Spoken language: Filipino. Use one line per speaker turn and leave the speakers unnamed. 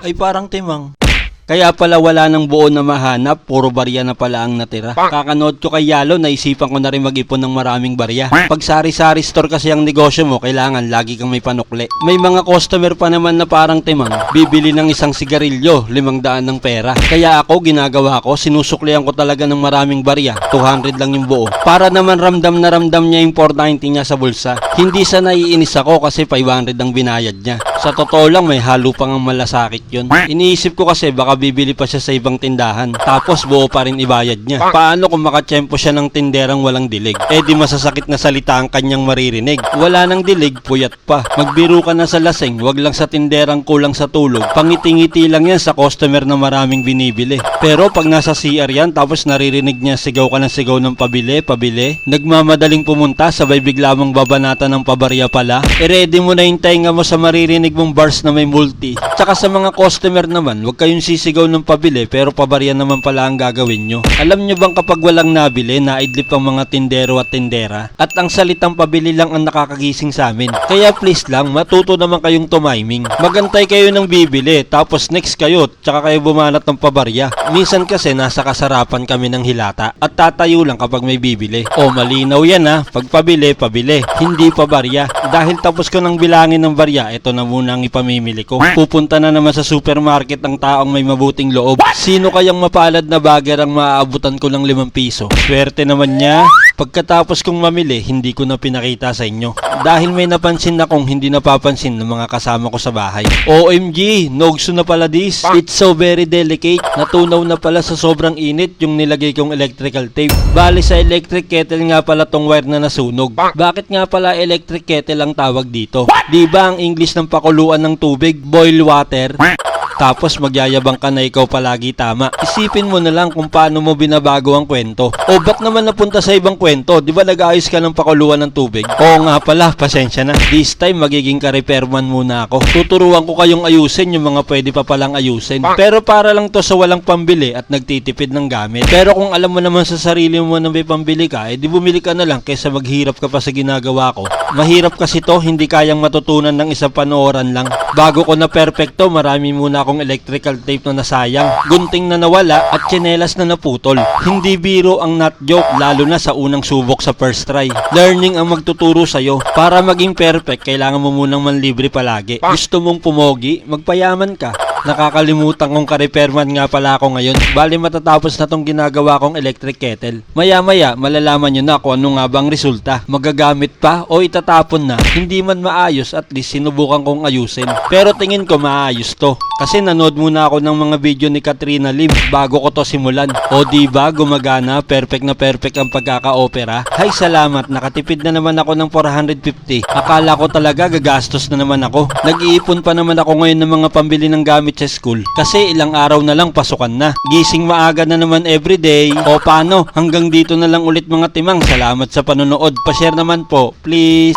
ay parang timang. Kaya pala wala nang buo na mahanap, puro barya na pala ang natira. Kakanood ko kay Yalo, naisipan ko na rin mag-ipon ng maraming barya. Pag sari-sari store kasi ang negosyo mo, kailangan lagi kang may panukli. May mga customer pa naman na parang timang, bibili ng isang sigarilyo, 500 ng pera. Kaya ako, ginagawa ko, sinusuklian ko talaga ng maraming barya, 200 lang yung buo. Para naman ramdam na ramdam niya yung 490 niya sa bulsa. Hindi sa naiinis ako kasi 500 ang binayad niya. Sa totoo lang, may halo pang ang malasakit yun. Iniisip ko kasi baka bibili pa siya sa ibang tindahan. Tapos buo pa rin ibayad niya. Paano kung makatsyempo siya ng tinderang walang dilig? Eh di masasakit na salita ang kanyang maririnig. Wala nang dilig, puyat pa. Magbiro ka na sa lasing, wag lang sa tinderang kulang sa tulog. Pangiti-ngiti lang yan sa customer na maraming binibili. Pero pag nasa CR yan, tapos naririnig niya sigaw ka ng sigaw ng pabili, nagmamadaling pumunta, sabay bigla mong babanata ng pabarya pala. I-ready mo na yung tainga mo sa maririnig mong bars na may multi. Tsaka sa mga customer naman, wag kayong sisigaw ng pabili pero pabarya naman pala ang gagawin nyo. Alam nyo bang kapag walang nabili, naidlip ang mga tindero at tindera? At ang salitang pabili lang ang nakakagising sa amin. Kaya please lang, matuto naman kayong tumiming. Magantay kayo ng bibili, tapos next kayo, tsaka kayo bumanat ng pabarya. Minsan kasi nasa kasarapan kami ng hilata at tatayo lang kapag may bibili. O malinaw yan ha, pag pabili, hindi pabarya. Dahil tapos ko nang bilangin ng barya, ito na muna ang ipamimili ko. Pupunta na naman sa supermarket ang taong may mabuting loob. Sino kayang mapalad na bagger ang maaabutan ko ng 5 piso? Swerte naman niya. Pagkatapos kong mamili, hindi ko na pinakita sa inyo. Dahil may napansin akong hindi napapansin ng mga kasama ko sa bahay. OMG, nogso na pala this. It's so very delicate. Natunaw na pala sa sobrang init yung nilagay kong electrical tape. Bali sa electric kettle nga pala tong wire na nasunog. Bakit nga pala electric kettle ang tawag dito? Di ba ang English ng pakuluan ng tubig, boil water? Tapos magyayabang ka na ikaw palagi tama. Isipin mo na lang kung paano mo binabago ang kwento. O ba't naman napunta sa ibang kwento? Di ba nag-ayos ka ng pakuluan ng tubig? Oo nga pala, pasensya na. This time magiging ka-repairman muna ako. Tuturuan ko kayong ayusin yung mga pwede pa palang ayusin. Pero para lang to sa walang pambili at nagtitipid ng gamit. Pero kung alam mo naman sa sarili mo na may pambili ka, di bumili ka na lang kaysa maghirap ka pa sa ginagawa ko. Mahirap kasi to, hindi kayang matutunan ng isang panooran lang. Bago ko na perfecto, marami muna akong electrical tape na nasayang, gunting na nawala at tsinelas na naputol. Hindi biro ang not joke, lalo na sa unang subok sa first try. Learning ang magtuturo sa'yo. Para maging perfect, kailangan mo munang manlibre palagi. Gusto mong pumogi, magpayaman ka. Nakakalimutan kong ka-repairman nga pala ako ngayon. Bali matatapos na tong ginagawa kong electric kettle. Maya-maya, malalaman nyo na kung ano nga bang resulta. Magagamit pa o itatapon na. Hindi man maayos, at least sinubukan kong ayusin. Pero tingin ko maayos to. Kasi nanood muna ako ng mga video ni Katrina Lim bago ko to simulan. O diba, gumagana, perfect na perfect ang pagkaka-opera. Hay salamat, nakatipid na naman ako ng 450. Akala ko talaga gagastos na naman ako. Nag-iipon pa naman ako ngayon ng mga pambili ng gamit sa school. Kasi ilang araw na lang pasukan na. Gising maaga na naman everyday. O paano, hanggang dito na lang ulit mga timang. Salamat sa panonood. Pa-share naman po, please.